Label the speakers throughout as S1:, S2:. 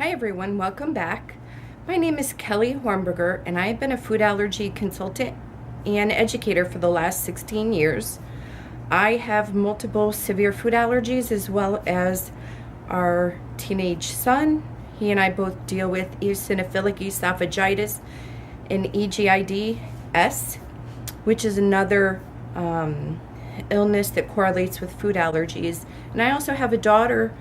S1: Hi everyone, welcome back. My name is Kelly Hornberger and I have been a food allergy consultant and educator for the last 16 years. I have multiple severe food allergies as well as our teenage son. He and I both deal with eosinophilic esophagitis and EGIDS, which is another illness that correlates with food allergies. And I also have a daughter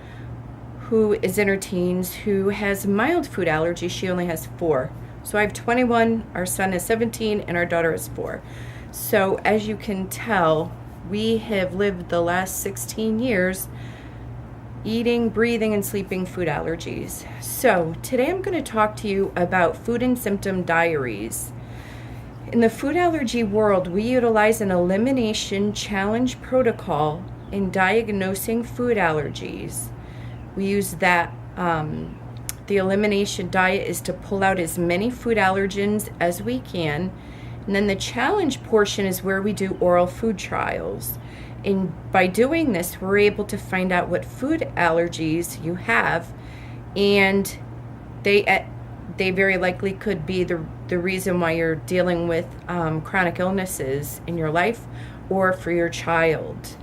S1: who is in her teens who has mild food allergy. She only has 4. So I have 21, our son is 17, and our daughter is 4. So as you can tell, we have lived the last 16 years eating, breathing, and sleeping food allergies. So today I'm going to talk to you about Food and Symptom Diaries. In the food allergy world, we utilize an Elimination Challenge Protocol in diagnosing food allergies. We use that, the elimination diet is to pull out as many food allergens as we can. And then the challenge portion is where we do oral food trials. And by doing this, we're able to find out what food allergies you have. And they very likely could be the reason why you're dealing with chronic illnesses in your life or for your child.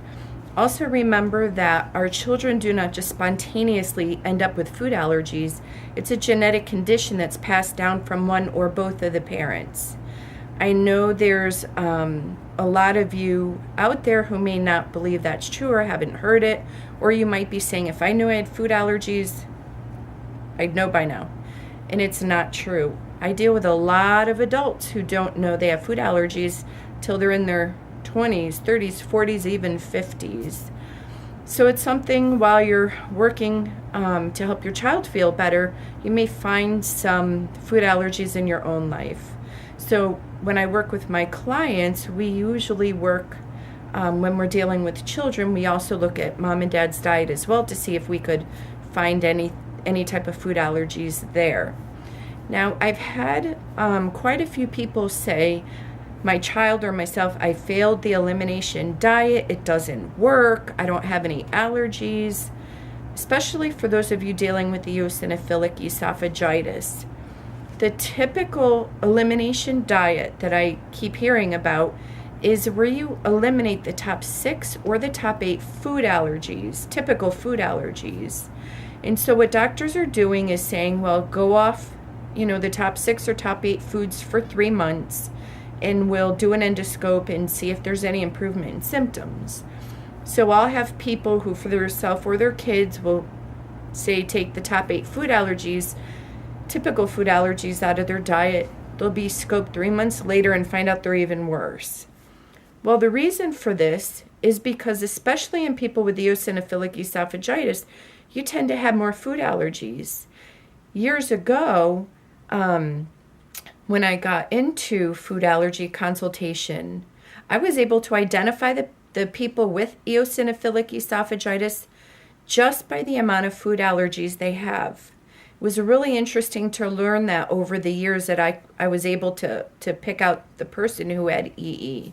S1: Also remember that our children do not just spontaneously end up with food allergies. It's a genetic condition that's passed down from one or both of the parents. I know there's a lot of you out there who may not believe that's true or haven't heard it, or you might be saying, if I knew I had food allergies, I'd know by now. And it's not true. I deal with a lot of adults who don't know they have food allergies till they're in their 20s, 30s, 40s, even 50s. So it's something while you're working to help your child feel better, you may find some food allergies in your own life. So when I work with my clients, we usually work, when we're dealing with children, we also look at mom and dad's diet as well to see if we could find any type of food allergies there. Now, I've had quite a few people say, my child or myself, I failed the elimination diet, it doesn't work, I don't have any allergies, especially for those of you dealing with the eosinophilic esophagitis. The typical elimination diet that I keep hearing about is where you eliminate the top 6 or the top 8 food allergies, typical food allergies. And so what doctors are doing is saying, well, go off, the top 6 or top 8 foods for 3 months, and we'll do an endoscope and see if there's any improvement in symptoms. So I'll have people who, for themselves or their kids, will say take the top 8 food allergies, typical food allergies, out of their diet. They'll be scoped 3 months later and find out they're even worse. Well, the reason for this is because, especially in people with eosinophilic esophagitis, you tend to have more food allergies. Years ago, when I got into food allergy consultation, I was able to identify the people with eosinophilic esophagitis just by the amount of food allergies they have. It was really interesting to learn that over the years that I was able to pick out the person who had EE.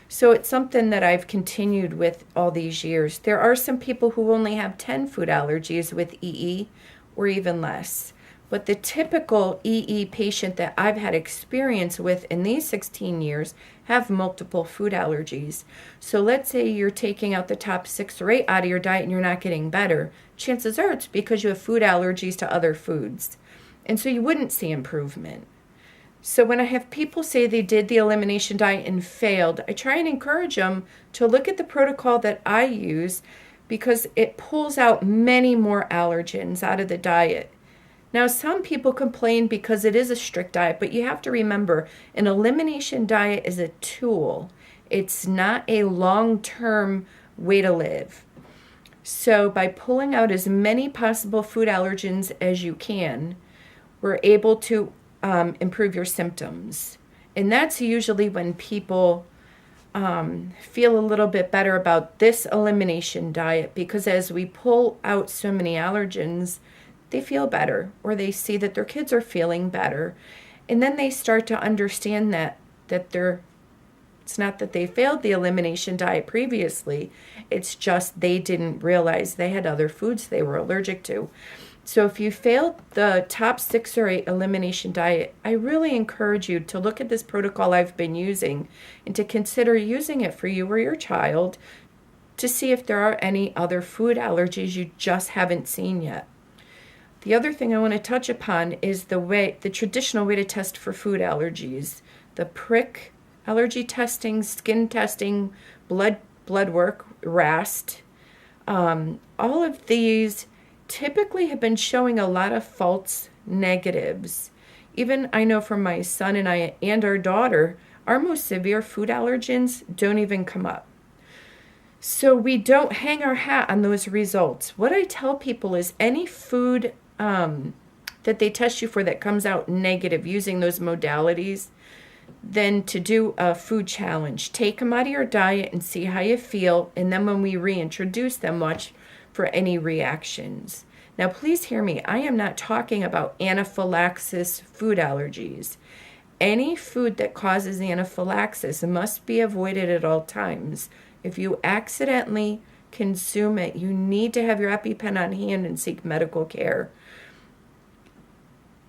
S1: So it's something that I've continued with all these years. There are some people who only have 10 food allergies with EE or even less. But the typical EE patient that I've had experience with in these 16 years have multiple food allergies. So let's say you're taking out the top 6 or 8 out of your diet and you're not getting better. Chances are it's because you have food allergies to other foods. And so you wouldn't see improvement. So when I have people say they did the elimination diet and failed, I try and encourage them to look at the protocol that I use because it pulls out many more allergens out of the diet. Now, some people complain because it is a strict diet, but you have to remember, an elimination diet is a tool. It's not a long-term way to live. So by pulling out as many possible food allergens as you can, we're able to improve your symptoms. And that's usually when people feel a little bit better about this elimination diet, because as we pull out so many allergens, they feel better, or they see that their kids are feeling better. And then they start to understand that it's not that they failed the elimination diet previously, it's just they didn't realize they had other foods they were allergic to. So if you failed the top 6 or 8 elimination diet, I really encourage you to look at this protocol I've been using and to consider using it for you or your child to see if there are any other food allergies you just haven't seen yet. The other thing I want to touch upon is the traditional way to test for food allergies. The prick allergy testing, skin testing, blood work, RAST. All of these typically have been showing a lot of false negatives. Even I know from my son and I and our daughter, our most severe food allergens don't even come up. So we don't hang our hat on those results. What I tell people is any food that they test you for that comes out negative using those modalities, then to do a food challenge. Take them out of your diet and see how you feel, and then when we reintroduce them, watch for any reactions. Now, please hear me. I am not talking about anaphylaxis food allergies. Any food that causes anaphylaxis must be avoided at all times. If you accidentally consume it, you need to have your EpiPen on hand and seek medical care.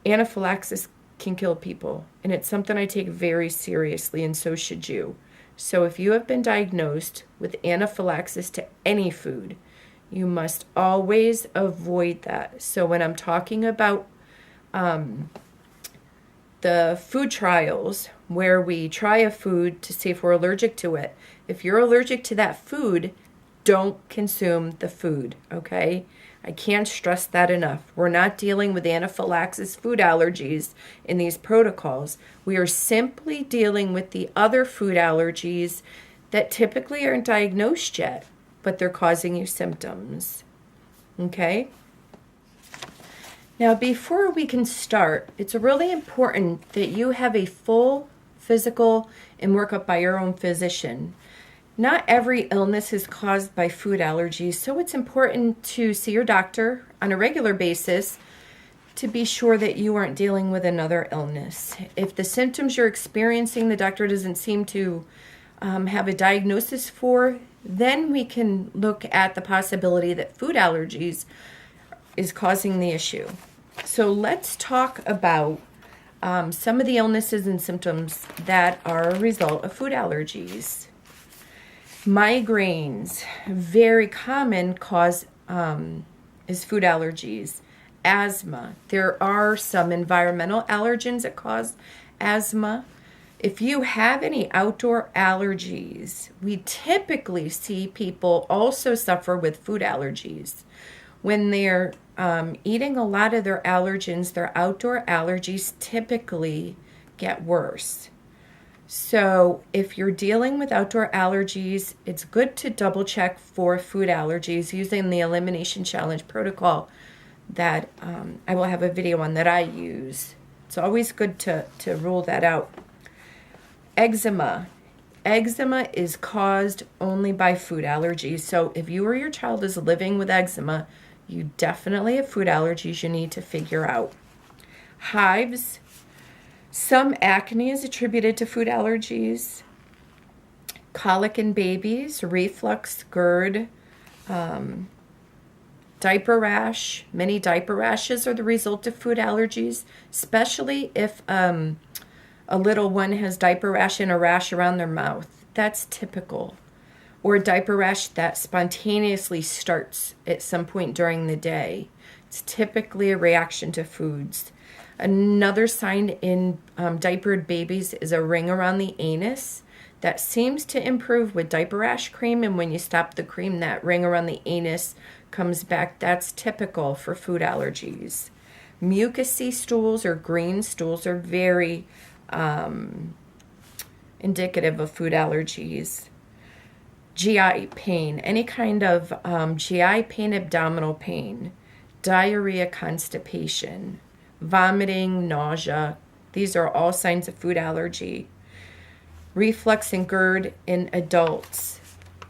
S1: Anaphylaxis can kill people, and it's something I take very seriously, and so should you. So if you have been diagnosed with anaphylaxis to any food, you must always avoid that. So when I'm talking about the food trials where we try a food to see if we're allergic to it, if you're allergic to that food, don't consume the food, okay? I can't stress that enough. We're not dealing with anaphylaxis food allergies in these protocols. We are simply dealing with the other food allergies that typically aren't diagnosed yet, but they're causing you symptoms, okay? Now, before we can start, it's really important that you have a full physical and workup by your own physician. Not every illness is caused by food allergies, so it's important to see your doctor on a regular basis to be sure that you aren't dealing with another illness. If the symptoms you're experiencing, the doctor doesn't seem to have a diagnosis for, then we can look at the possibility that food allergies is causing the issue. So let's talk about some of the illnesses and symptoms that are a result of food allergies. Migraines, very common cause is food allergies. Asthma, there are some environmental allergens that cause asthma. If you have any outdoor allergies, we typically see people also suffer with food allergies. When they're eating a lot of their allergens, their outdoor allergies typically get worse. So if you're dealing with outdoor allergies, it's good to double check for food allergies using the Elimination Challenge Protocol that I will have a video on that I use. It's always good to rule that out. Eczema. Eczema is caused only by food allergies. So if you or your child is living with eczema, you definitely have food allergies you need to figure out. Hives. Some acne is attributed to food allergies. Colic in babies, reflux, GERD, diaper rash. Many diaper rashes are the result of food allergies, especially if a little one has diaper rash and a rash around their mouth. That's typical. Or a diaper rash that spontaneously starts at some point during the day. It's typically a reaction to foods. Another sign in diapered babies is a ring around the anus that seems to improve with diaper rash cream, and when you stop the cream, that ring around the anus comes back. That's typical for food allergies. Mucousy stools or green stools are very indicative of food allergies. GI pain, any kind of GI pain, abdominal pain, diarrhea, constipation, vomiting, nausea. These are all signs of food allergy. Reflux and GERD in adults.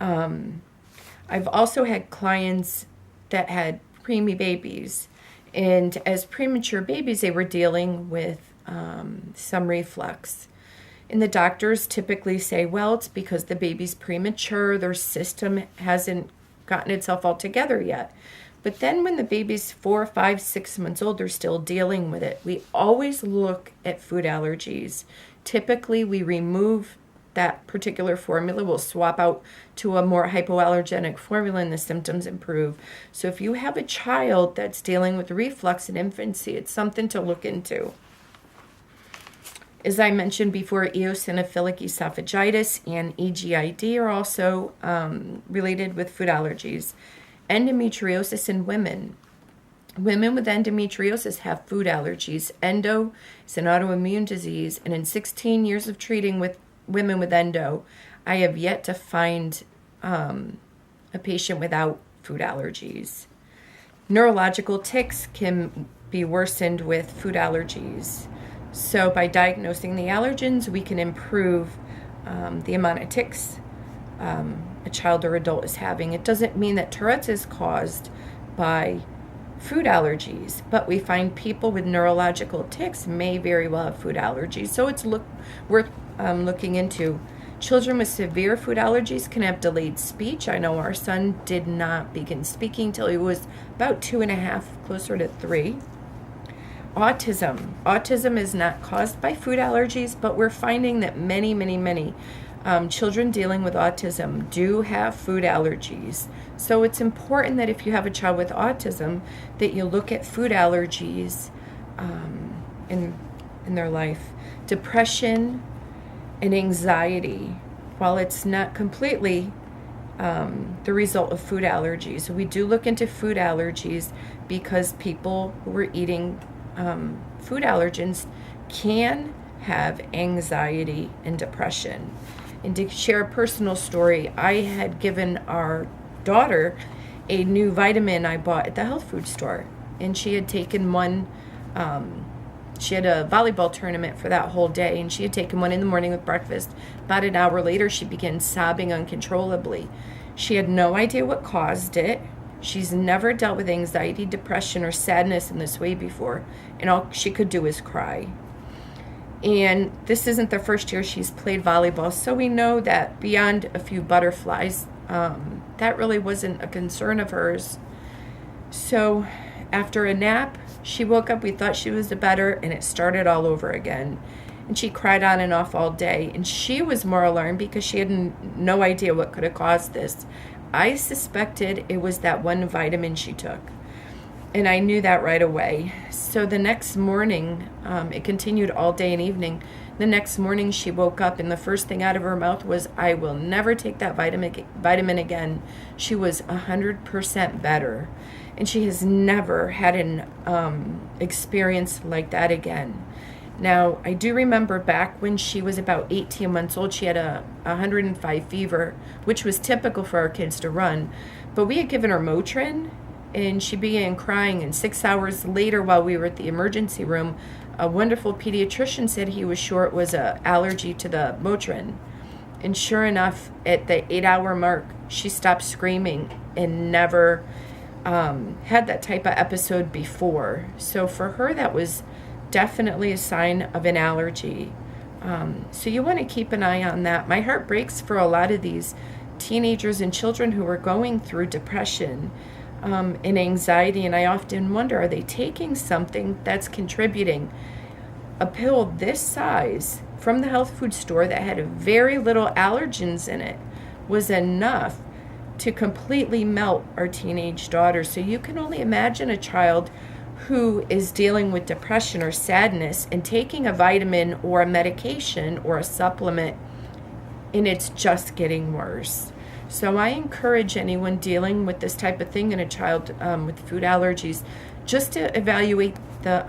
S1: I've also had clients that had preemie babies, and as premature babies, they were dealing with some reflux. And the doctors typically say, well, it's because the baby's premature, their system hasn't gotten itself all together yet. But then when the baby's 4, 5, 6 months old, they're still dealing with it. We always look at food allergies. Typically, we remove that particular formula. We'll swap out to a more hypoallergenic formula and the symptoms improve. So if you have a child that's dealing with reflux in infancy, it's something to look into. As I mentioned before, eosinophilic esophagitis and EGID are also related with food allergies. Endometriosis in women. Women with endometriosis have food allergies. Endo is an autoimmune disease, and in 16 years of treating with women with endo, I have yet to find a patient without food allergies. Neurological tics can be worsened with food allergies. So by diagnosing the allergens, we can improve the amount of tics a child or adult is having. It doesn't mean that Tourette's is caused by food allergies, but we find people with neurological tics may very well have food allergies. So it's worth looking into. Children with severe food allergies can have delayed speech. I know our son did not begin speaking till he was about 2.5, closer to 3. Autism. Autism is not caused by food allergies, but we're finding that many children dealing with autism do have food allergies. So it's important that if you have a child with autism, that you look at food allergies in their life. Depression and anxiety, while it's not completely the result of food allergies, we do look into food allergies because people who are eating food allergens can have anxiety and depression. And to share a personal story, I had given our daughter a new vitamin I bought at the health food store. And she had taken one, she had a volleyball tournament for that whole day, and she had taken one in the morning with breakfast. About an hour later, she began sobbing uncontrollably. She had no idea what caused it. She's never dealt with anxiety, depression, or sadness in this way before, and all she could do was cry. And this isn't the first year she's played volleyball, so we know that beyond a few butterflies, that really wasn't a concern of hers. So after a nap, she woke up, we thought she was better, and it started all over again. And she cried on and off all day, and she was more alarmed because she had no idea what could have caused this. I suspected it was that one vitamin she took, and I knew that right away. So the next morning, it continued all day and evening. The next morning she woke up, and the first thing out of her mouth was, "I will never take that vitamin again." She was 100% better, and she has never had an experience like that again. Now, I do remember back when she was about 18 months old, she had a 105 fever, which was typical for our kids to run. But we had given her Motrin, and she began crying. And 6 hours later, while we were at the emergency room, a wonderful pediatrician said he was sure it was an allergy to the Motrin. And sure enough, at the 8-hour mark, she stopped screaming and never had that type of episode before. So for her, that was definitely a sign of an allergy. So you want to keep an eye on that. My heart breaks for a lot of these teenagers and children who are going through depression and anxiety, and I often wonder, are they taking something that's contributing? A pill this size from the health food store that had very little allergens in it was enough to completely melt our teenage daughters. So you can only imagine a child who is dealing with depression or sadness and taking a vitamin or a medication or a supplement, and it's just getting worse. So I encourage anyone dealing with this type of thing in a child with food allergies just to evaluate the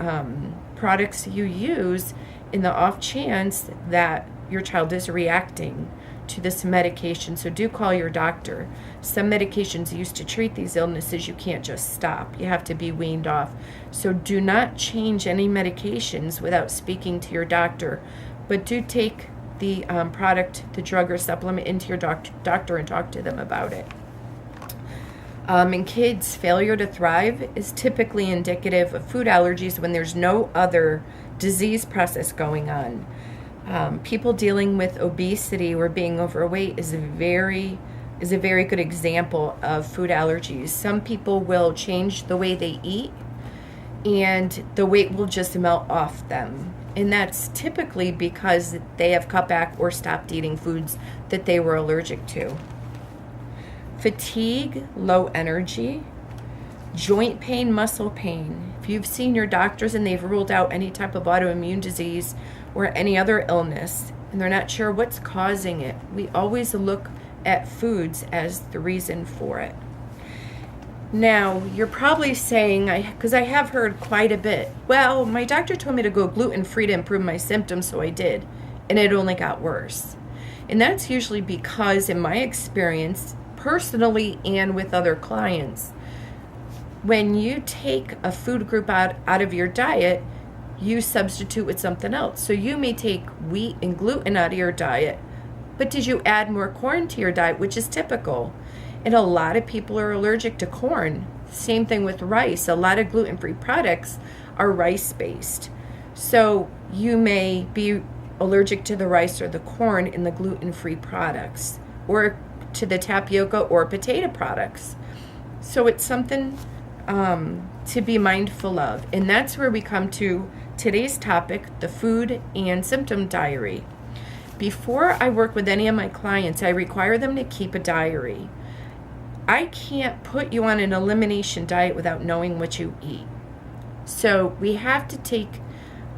S1: products you use in the off chance that your child is reacting to this medication. So do call your doctor. Some medications used to treat these illnesses you can't just stop. You have to be weaned off. So do not change any medications without speaking to your doctor, but do take the product, the drug or supplement into your doctor and talk to them about it. In kids, failure to thrive is typically indicative of food allergies when there's no other disease process going on. People dealing with obesity or being overweight is very is a very good example of food allergies. Some people will change the way they eat and the weight will just melt off them. And that's typically because they have cut back or stopped eating foods that they were allergic to. Fatigue, low energy, joint pain, muscle pain. If you've seen your doctors and they've ruled out any type of autoimmune disease or any other illness and they're not sure what's causing it, we always look at foods as the reason for it. Now, you're probably saying, because I have heard quite a bit, well, my doctor told me to go gluten-free to improve my symptoms, so I did, and it only got worse. And that's usually because, in my experience, personally and with other clients, when you take a food group out of your diet, you substitute with something else. So you may take wheat and gluten out of your diet, but did you add more corn to your diet, which is typical? And a lot of people are allergic to corn. Same thing with rice. A lot of gluten-free products are rice-based. So you may be allergic to the rice or the corn in the gluten-free products, or to the tapioca or potato products. So it's something to be mindful of. And that's where we come to today's topic, the Food and Symptom Diary. Before I work with any of my clients, I require them to keep a diary. I can't put you on an elimination diet without knowing what you eat. So we have to take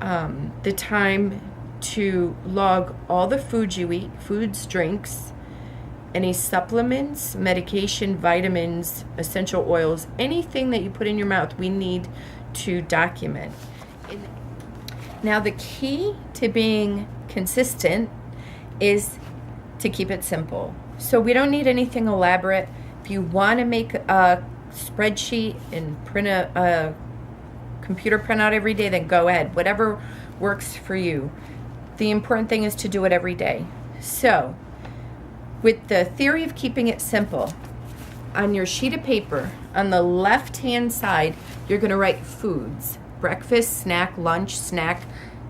S1: the time to log all the foods you eat, foods, drinks, any supplements, medication, vitamins, essential oils, anything that you put in your mouth, we need to document. Now, the key to being consistent is to keep it simple. So we don't need anything elaborate. If you want to make a spreadsheet and print a computer printout every day, then go ahead. Whatever works for you. The important thing is to do it every day. So, with the theory of keeping it simple, on your sheet of paper, on the left-hand side, you're going to write foods. Breakfast, snack, lunch, snack,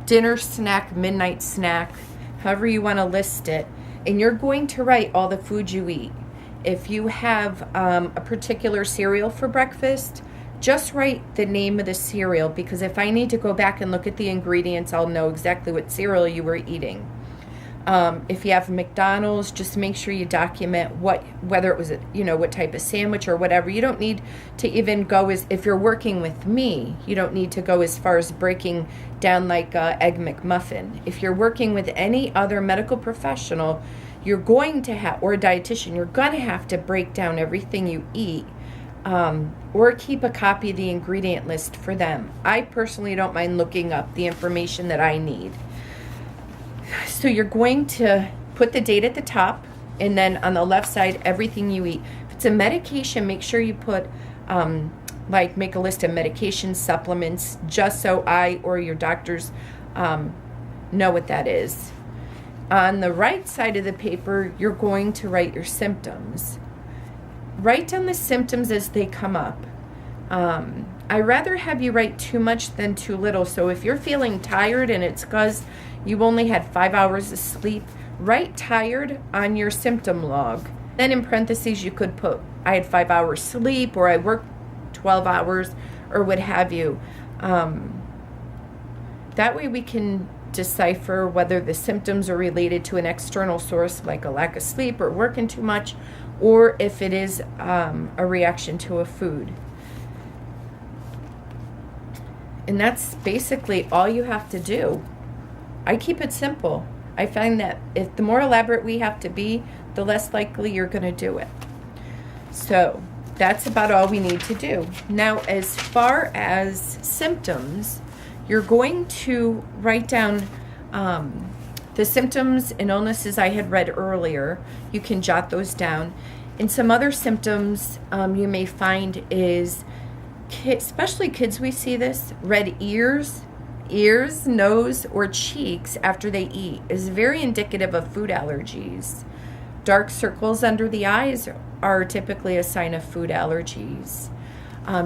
S1: dinner, snack, midnight snack, however you want to list it. And you're going to write all the foods you eat. If you have a particular cereal for breakfast, just write the name of the cereal, because if I need to go back and look at the ingredients, I'll know exactly what cereal you were eating. If you have McDonald's, just make sure you document whether it was what type of sandwich or whatever. You don't need to even go if you're working with me, you don't need to go as far as breaking down like Egg McMuffin. If you're working with any other medical professional, you're going to have, or a dietitian, you're going to have to break down everything you eat, or keep a copy of the ingredient list for them. I personally don't mind looking up the information that I need. So you're going to put the date at the top, and then on the left side, everything you eat. If it's a medication, make sure you put, make a list of medication, supplements, just so I or your doctors know what that is. On the right side of the paper, you're going to write your symptoms. Write down the symptoms as they come up. I rather have you write too much than too little. So if you're feeling tired and it's because you only had 5 hours of sleep, write tired on your symptom log. Then in parentheses, you could put, I had 5 hours sleep, or I worked 12 hours, or what have you. That way we can decipher whether the symptoms are related to an external source, like a lack of sleep or working too much, or if it is a reaction to a food. And that's basically all you have to do. I keep it simple. I find that if the more elaborate we have to be, the less likely you're going to do it. So that's about all we need to do. Now, as far as symptoms, you're going to write down the symptoms and illnesses I had read earlier. You can jot those down. And some other symptoms you may find is, especially kids, we see this, red ears, nose, or cheeks after they eat is very indicative of food allergies. Dark circles under the eyes are typically a sign of food allergies.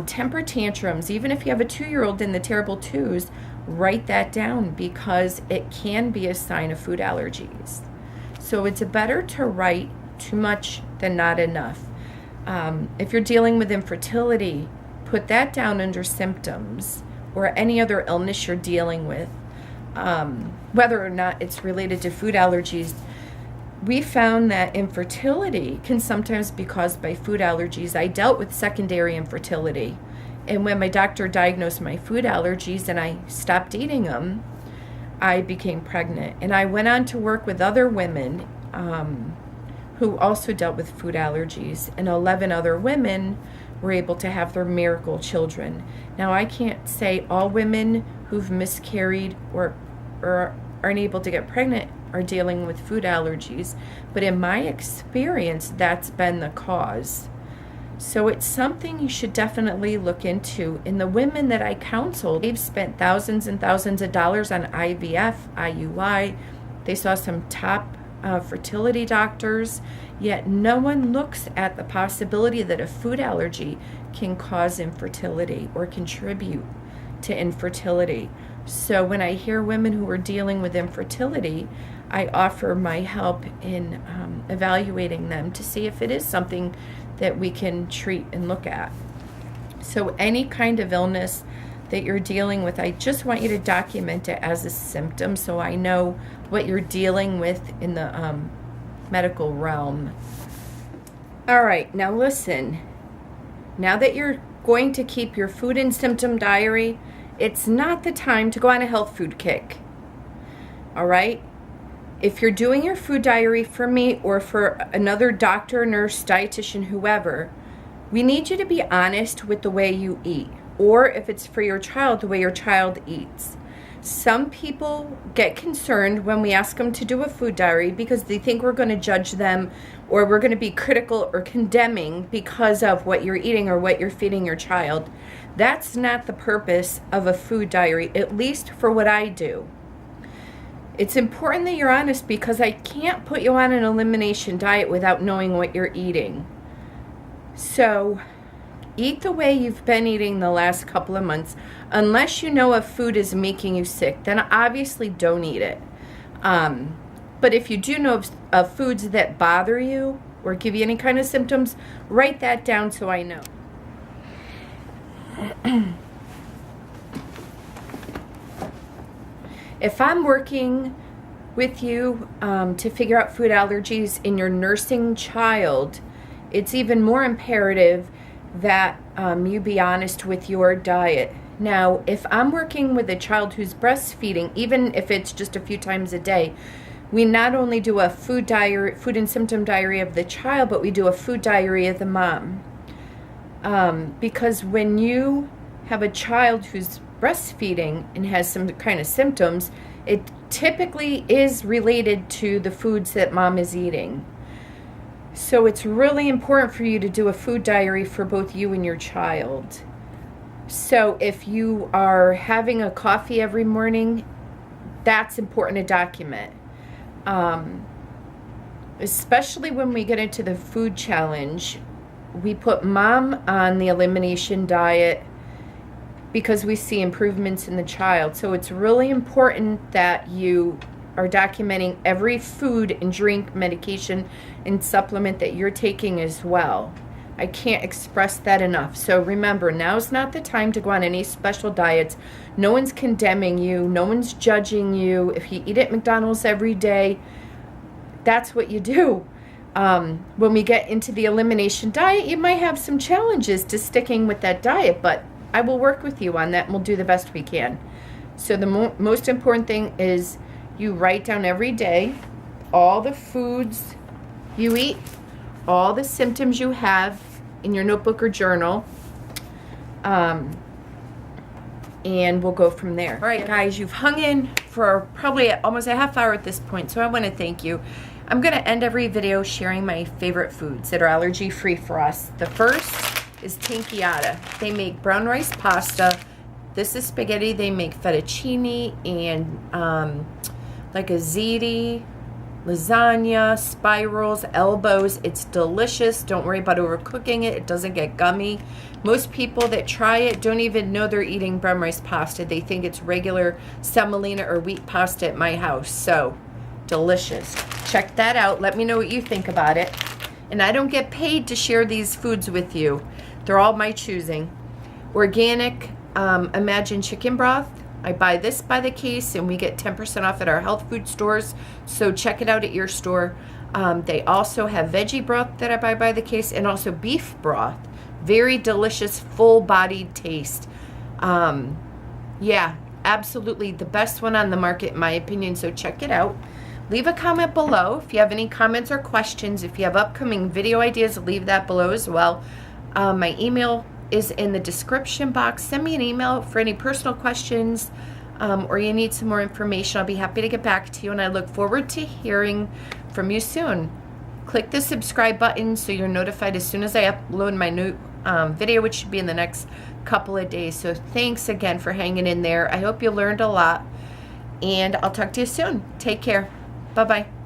S1: Temper tantrums, even if you have a 2-year-old in the terrible twos, write that down, because it can be a sign of food allergies. So it's better to write too much than not enough. If you're dealing with infertility, put that down under symptoms, or any other illness you're dealing with, whether or not it's related to food allergies. We found that infertility can sometimes be caused by food allergies. I dealt with secondary infertility, and when my doctor diagnosed my food allergies and I stopped eating them, I became pregnant. And I went on to work with other women who also dealt with food allergies, and 11 other women were able to have their miracle children. Now, I can't say all women who've miscarried or aren't able to get pregnant are dealing with food allergies, but in my experience, that's been the cause. So it's something you should definitely look into. In the women that I counseled, they've spent thousands and thousands of dollars on IVF, IUI. They saw some top fertility doctors, yet no one looks at the possibility that a food allergy can cause infertility or contribute to infertility. So when I hear women who are dealing with infertility, I offer my help in evaluating them to see if it is something that we can treat and look at. So any kind of illness that you're dealing with, I just want you to document it as a symptom so I know what you're dealing with in the medical realm. All right, now listen. Now that you're going to keep your food and symptom diary, it's not the time to go on a health food kick. All right? If you're doing your food diary for me or for another doctor, nurse, dietitian, whoever, we need you to be honest with the way you eat. Or if it's for your child, the way your child eats. Some people get concerned when we ask them to do a food diary because they think we're going to judge them or we're going to be critical or condemning because of what you're eating or what you're feeding your child. That's not the purpose of a food diary, at least for what I do. It's important that you're honest because I can't put you on an elimination diet without knowing what you're eating. So eat the way you've been eating the last couple of months. Unless you know if food is making you sick, then obviously don't eat it. But if you do know of foods that bother you or give you any kind of symptoms, write that down so I know. If I'm working with you to figure out food allergies in your nursing child, it's even more imperative that you be honest with your diet. Now, if I'm working with a child who's breastfeeding, even if it's just a few times a day, we not only do a food and symptom diary of the child, but we do a food diary of the mom. Because when you have a child who's breastfeeding and has some kind of symptoms, it typically is related to the foods that mom is eating. So it's really important for you to do a food diary for both you and your child. So if you are having a coffee every morning, that's important to document. Especially when we get into the food challenge, we put mom on the elimination diet because we see improvements in the child. So it's really important that you are documenting every food and drink, medication, and supplement that you're taking as well. I can't express that enough. So remember, now's not the time to go on any special diets. No one's condemning you. No one's judging you. If you eat at McDonald's every day, that's what you do. When we get into the elimination diet, you might have some challenges to sticking with that diet, but I will work with you on that and we'll do the best we can. So the most important thing is you write down every day all the foods you eat, all the symptoms you have in your notebook or journal, and we'll go from there. All right, guys, you've hung in for probably almost a half hour at this point, so I want to thank you. I'm going to end every video sharing my favorite foods that are allergy-free for us. The first is Tinkiata. They make brown rice pasta. This is spaghetti. They make fettuccine and like a ziti, lasagna, spirals, elbows. It's delicious. Don't worry about overcooking it. It doesn't get gummy. Most people that try it don't even know they're eating brown rice pasta. They think it's regular semolina or wheat pasta at my house. So delicious. Check that out. Let me know what you think about it. And I don't get paid to share these foods with you. They're all my choosing. Organic Imagine chicken broth. I buy this by the case, and we get 10% off at our health food stores. So check it out at your store. They also have veggie broth that I buy by the case, and also beef broth. Very delicious, full-bodied taste. Yeah, absolutely the best one on the market in my opinion, so check it out. Leave a comment below if you have any comments or questions. If you have upcoming video ideas, leave that below as well. My email is in the description box. Send me an email for any personal questions or you need some more information. I'll be happy to get back to you, and I look forward to hearing from you soon. Click the subscribe button so you're notified as soon as I upload my new video, which should be in the next couple of days. So thanks again for hanging in there. I hope you learned a lot, and I'll talk to you soon. Take care. Bye-bye.